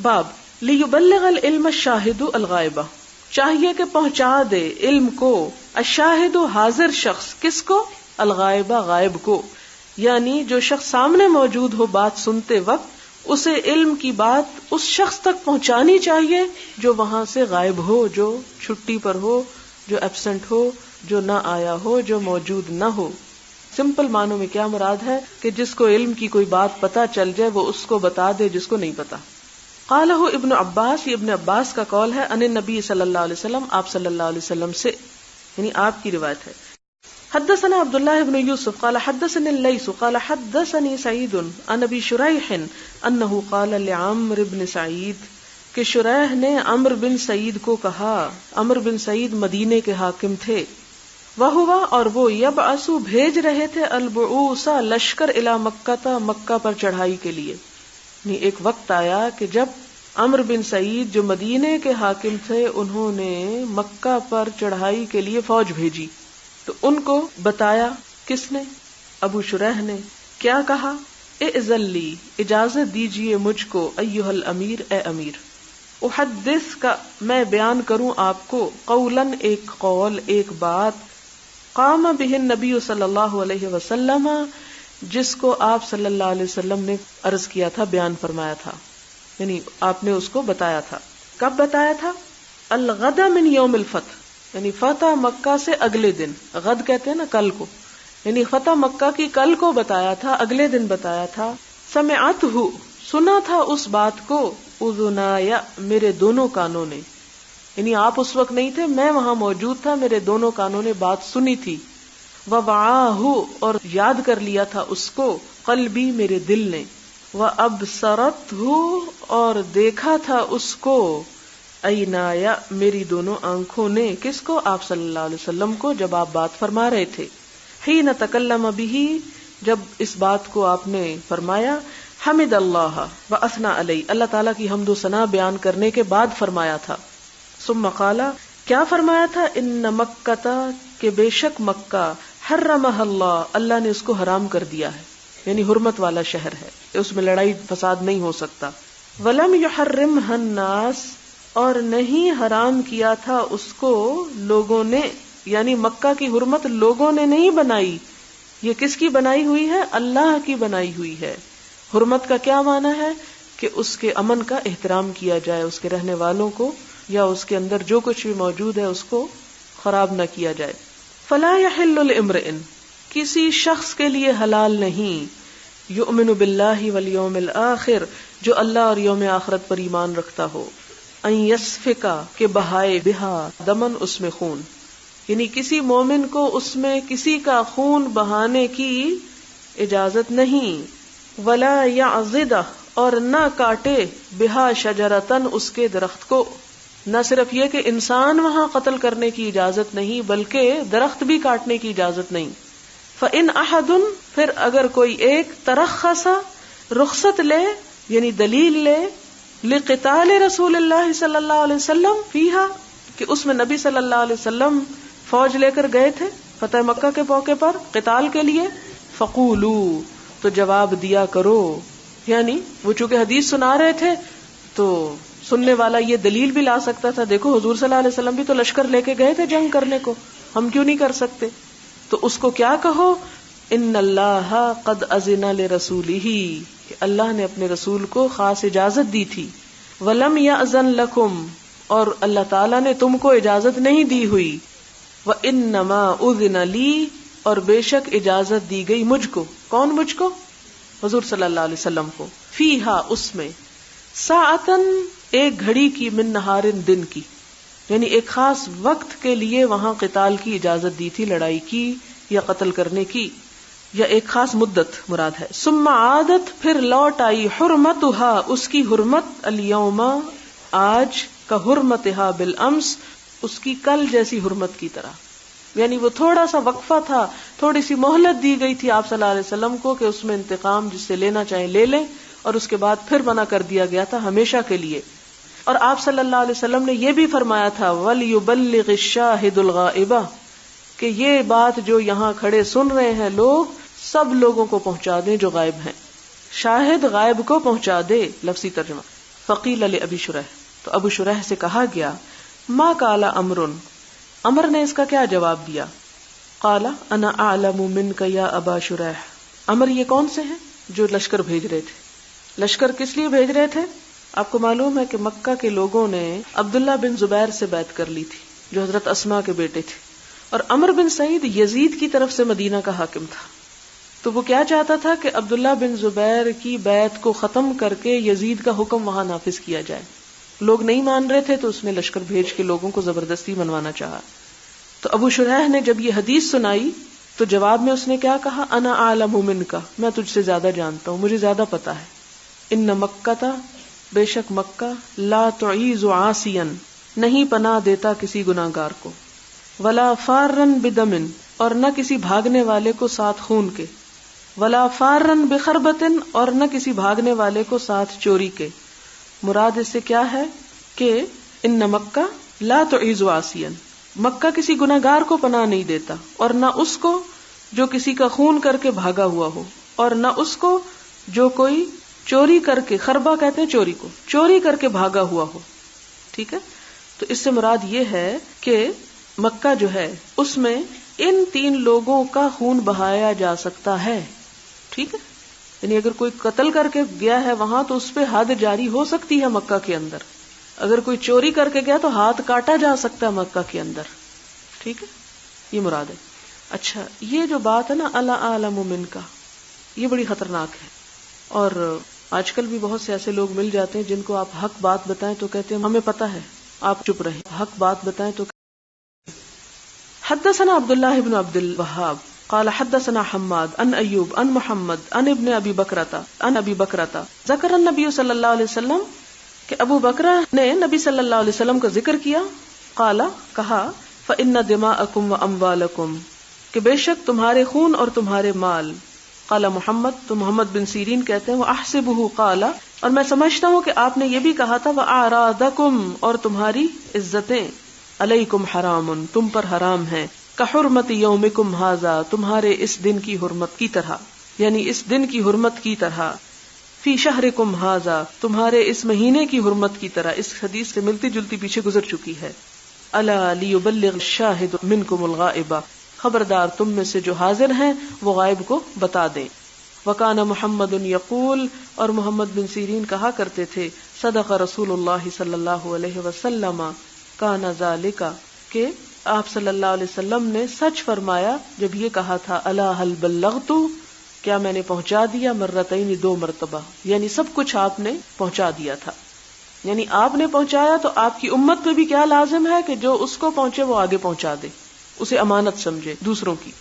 باب لیبلغ العلم الشاہد الغائبہ، چاہیے کہ پہنچا دے علم کو الشاہد حاضر شخص، کس کو؟ الغائبہ غائب کو، یعنی جو شخص سامنے موجود ہو بات سنتے وقت اسے علم کی بات اس شخص تک پہنچانی چاہیے جو وہاں سے غائب ہو، جو چھٹی پر ہو، جو ایبسنٹ ہو، جو نہ آیا ہو، جو موجود نہ ہو۔ سمپل معنوں میں کیا مراد ہے کہ جس کو علم کی کوئی بات پتہ چل جائے وہ اس کو بتا دے جس کو نہیں پتا۔ قالہ ابن عباس، یہ ابن عباس کا قول ہے، ان النبی صلی اللہ علیہ وسلم، آپ صلی اللہ علیہ وسلم سے، یعنی آپ کی روایت ہے۔ حدثنا عبد الله بن يوسف قال حدثني الليث قال حدثني سعيد عن ابي شريح انه قال لعمرو بن سعيد کہ شریح نے عمرو بن سعید کو کہا، عمرو بن سعید مدینے کے حاکم تھے، وہوا اور وہ یبعث بھیج رہے تھے البعوث لشکر الی مکہ، مکہ پر چڑھائی کے لیے، یعنی ایک وقت آیا کہ جب عمرو بن سعید جو مدینے کے حاکم تھے انہوں نے مکہ پر چڑھائی کے لیے فوج بھیجی، تو ان کو بتایا کس نے؟ ابو شریح نے۔ کیا کہا؟ اذن لی، اجازت دیجئے مجھ کو، ایھا الامیر، اے امیر، احدث کا میں بیان کروں آپ کو، قولاً ایک قول، ایک بات، قام بہ النبی صلی اللہ علیہ وسلم، جس کو آپ صلی اللہ علیہ وسلم نے عرض کیا تھا، بیان فرمایا تھا، یعنی آپ نے اس کو بتایا تھا۔ کب بتایا تھا؟ الغد من یوم الفتح، یعنی فتح مکہ سے اگلے دن، غد کہتے ہیں نا کل کو، یعنی فتح مکہ کی کل کو بتایا تھا، اگلے دن بتایا تھا۔ سمعتہ، سنا تھا اس بات کو، اذنایا، میرے دونوں کانوں نے، یعنی آپ اس وقت نہیں تھے، میں وہاں موجود تھا، میرے دونوں کانوں نے بات سنی تھی۔ ووعاہ، اور یاد کر لیا تھا اس کو، قلبی، میرے دل نے، وابصرتہ، اور دیکھا تھا اس کو، عینایا، میری دونوں آنکھوں نے، کس کو؟ آپ صلی اللہ علیہ وسلم کو، جب آپ بات فرما رہے تھے۔ حین تکلم بہ، جب اس بات کو آپ نے فرمایا، حمد اللہ واثنى علیہ، اللہ تعالیٰ کی حمد و ثنا بیان کرنے کے بعد فرمایا تھا۔ ثم قال، کیا فرمایا تھا؟ ان مکہ، کہ بے شک مکہ، حرمہ اللہ، اللہ نے اس کو حرام کر دیا ہے، یعنی حرمت والا شہر ہے، اس میں لڑائی فساد نہیں ہو سکتا۔ ولم یحرمہ الناس، اور نہیں حرام کیا تھا اس کو لوگوں نے، یعنی مکہ کی حرمت لوگوں نے نہیں بنائی، یہ کس کی بنائی ہوئی ہے؟ اللہ کی بنائی ہوئی ہے۔ حرمت کا کیا معنی ہے؟ کہ اس کے امن کا احترام کیا جائے، اس کے رہنے والوں کو یا اس کے اندر جو کچھ بھی موجود ہے اس کو خراب نہ کیا جائے۔ فلا یحل لامرئ، کسی شخص کے لیے حلال نہیں، یؤمن باللہ والیوم الآخر، جو اللہ اور یوم آخرت پر ایمان رکھتا ہو، ان یسفکا، کہ بہائے، بہا، دمن، اس میں خون، یعنی کسی مومن کو اس میں کسی کا خون بہانے کی اجازت نہیں۔ ولا یعضد، اور نہ کاٹے، بہا شجرتن، اس کے درخت کو، نہ صرف یہ کہ انسان وہاں قتل کرنے کی اجازت نہیں بلکہ درخت بھی کاٹنے کی اجازت نہیں۔ فإن احد، پھر اگر کوئی ایک، ترخص، رخصت لے، یعنی دلیل لے، لقتال رسول اللہ صلی اللہ علیہ وسلم فیہا، کہ اس میں نبی صلی اللہ علیہ وسلم فوج لے کر گئے تھے فتح مکہ کے موقع پر قتال کے لیے، فقولوا، تو جواب دیا کرو، یعنی وہ چونکہ حدیث سنا رہے تھے تو سننے والا یہ دلیل بھی لا سکتا تھا، دیکھو حضور صلی اللہ علیہ وسلم بھی تو لشکر لے کے گئے تھے جنگ کرنے کو، ہم کیوں نہیں کر سکتے؟ تو اس کو کیا کہو، ان اللہ قد اذن لرسولہ، کہ اللہ نے اپنے رسول کو خاص اجازت دی تھی، ولم یأذن لکم، اور اللہ تعالیٰ نے تم کو اجازت نہیں دی ہوئی، وانما اذن لی، اور بے شک اجازت دی گئی مجھ کو، کون مجھ کو؟ حضور صلی اللہ علیہ وسلم کو، فیہا، اس میں، ساعتن، ایک گھڑی کی، من نہارن، دن کی، یعنی ایک خاص وقت کے لیے وہاں قتال کی اجازت دی تھی، لڑائی کی یا قتل کرنے کی، یا ایک خاص مدت مراد ہے۔ ثم عادت، پھر لوٹ آئی، حرمتہا، اس کی حرمت، الیوم، آج، کا حرمتہا بالامس، اس کی کل جیسی حرمت کی طرح، یعنی وہ تھوڑا سا وقفہ تھا، تھوڑی سی مہلت دی گئی تھی آپ صلی اللہ علیہ وسلم کو کہ اس میں انتقام جس سے لینا چاہے لے لیں، اور اس کے بعد پھر منع کر دیا گیا تھا ہمیشہ کے لیے۔ اور آپ صلی اللہ علیہ وسلم نے یہ بھی فرمایا تھا، وَلْيُبَلِّغِ الشَّاهِدُ الْغَائِبَ، کہ یہ بات جو یہاں کھڑے سن رہے ہیں لوگ، سب لوگوں کو پہنچا دیں جو غائب ہیں، شاہد غائب کو پہنچا دے، لفظی ترجمہ۔ فقیل لأبی شریح، تو ابو شریح سے کہا گیا ما قال امر، امر نے اس کا کیا جواب دیا؟ قال انا اعلم منک یا ابا شریح، امر یہ کون سے ہیں جو لشکر بھیج رہے تھے؟ لشکر کس لیے بھیج رہے تھے؟ آپ کو معلوم ہے کہ مکہ کے لوگوں نے عبداللہ بن زبیر سے بیعت کر لی تھی جو حضرت اسماء کے بیٹے تھے، اور عمر بن سعید یزید کی طرف سے مدینہ کا حاکم تھا، تو وہ کیا چاہتا تھا کہ عبداللہ بن زبیر کی بیعت کو ختم کر کے یزید کا حکم وہاں نافذ کیا جائے۔ لوگ نہیں مان رہے تھے تو اس نے لشکر بھیج کے لوگوں کو زبردستی منوانا چاہا۔ تو ابو شریح نے جب یہ حدیث سنائی تو جواب میں اس نے کیا کہا؟ انا اعلم منک، میں تجھ سے زیادہ جانتا ہوں، مجھے زیادہ پتا ہے۔ ان مکہ، بے شک مکہ، لا تعیز عاصیا، نہیں پناہ دیتا کسی گناہگار کو، ولا فارن بدم، اور نہ کسی بھاگنے والے کو ساتھ خون کے، ولا فارن بخربت، اور نہ کسی بھاگنے والے کو ساتھ چوری کے۔ مراد اس سے کیا ہے کہ ان مکہ لا تعیز عاصیا، مکہ کسی گناہگار کو پناہ نہیں دیتا، اور نہ اس کو جو کسی کا خون کر کے بھاگا ہوا ہو، اور نہ اس کو جو کوئی چوری کر کے، خربہ کہتے ہیں چوری کو، چوری کر کے بھاگا ہوا ہو۔ ٹھیک ہے، تو اس سے مراد یہ ہے کہ مکہ جو ہے اس میں ان تین لوگوں کا خون بہایا جا سکتا ہے۔ ٹھیک ہے، یعنی اگر کوئی قتل کر کے گیا ہے وہاں تو اس پہ حد جاری ہو سکتی ہے مکہ کے اندر، اگر کوئی چوری کر کے گیا تو ہاتھ کاٹا جا سکتا ہے مکہ کے اندر۔ ٹھیک ہے، یہ مراد ہے۔ اچھا، یہ جو بات ہے نا الا اعلم منک، یہ بڑی خطرناک ہے، اور آج کل بھی بہت سے ایسے لوگ مل جاتے ہیں جن کو آپ حق بات بتائیں تو کہتے ہیں ہمیں پتہ ہے، آپ چپ رہیں، حق بات بتائیں تو۔ حدثنا عبداللہ بن عبد الوہاب قال حدثنا حماد عن ایوب عن محمد عن ابن ابی بکرۃ ذکر النبی صلی اللہ علیہ وسلم، کہ ابو بکرہ نے نبی صلی اللہ علیہ وسلم کا ذکر کیا، قال کہا فإن دماءکم واموالکم، کہ بے شک تمہارے خون اور تمہارے مال، قال محمد، تو محمد بن سیرین کہتے ہیں وَأَحْسِبُهُ قَالَ، اور میں سمجھتا ہوں کہ آپ نے یہ بھی کہا تھا وَأَعْرَاضَكُمْ، اور تمہاری عزتیں، عَلَيْكُمْ حَرَامٌ، تم پر حرام ہیں، كَحُرْمَةِ يَوْمِكُمْ هَذَا، تمہارے اس دن کی حرمت کی طرح، یعنی اس دن کی حرمت کی طرح، فی شہرکم ھذا، تمہارے اس مہینے کی حرمت کی طرح۔ اس حدیث سے ملتی جلتی پیچھے گزر چکی ہے۔ الا لیبلغ الشاہد منکم الغائب، خبردار تم میں سے جو حاضر ہیں وہ غائب کو بتا دیں۔ وکان محمد یقول، اور محمد بن سیرین کہا کرتے تھے صدق رسول اللہ صلی اللہ علیہ وسلم کان ذالک، کہ آپ صلی اللہ علیہ وسلم نے سچ فرمایا جب یہ کہا تھا الا هل بلغت، کیا میں نے پہنچا دیا، مرتين، دو مرتبہ، یعنی سب کچھ آپ نے پہنچا دیا تھا، یعنی آپ نے پہنچایا تو آپ کی امت پہ بھی کیا لازم ہے کہ جو اس کو پہنچے وہ آگے پہنچا دے، اسے امانت سمجھے دوسروں کی۔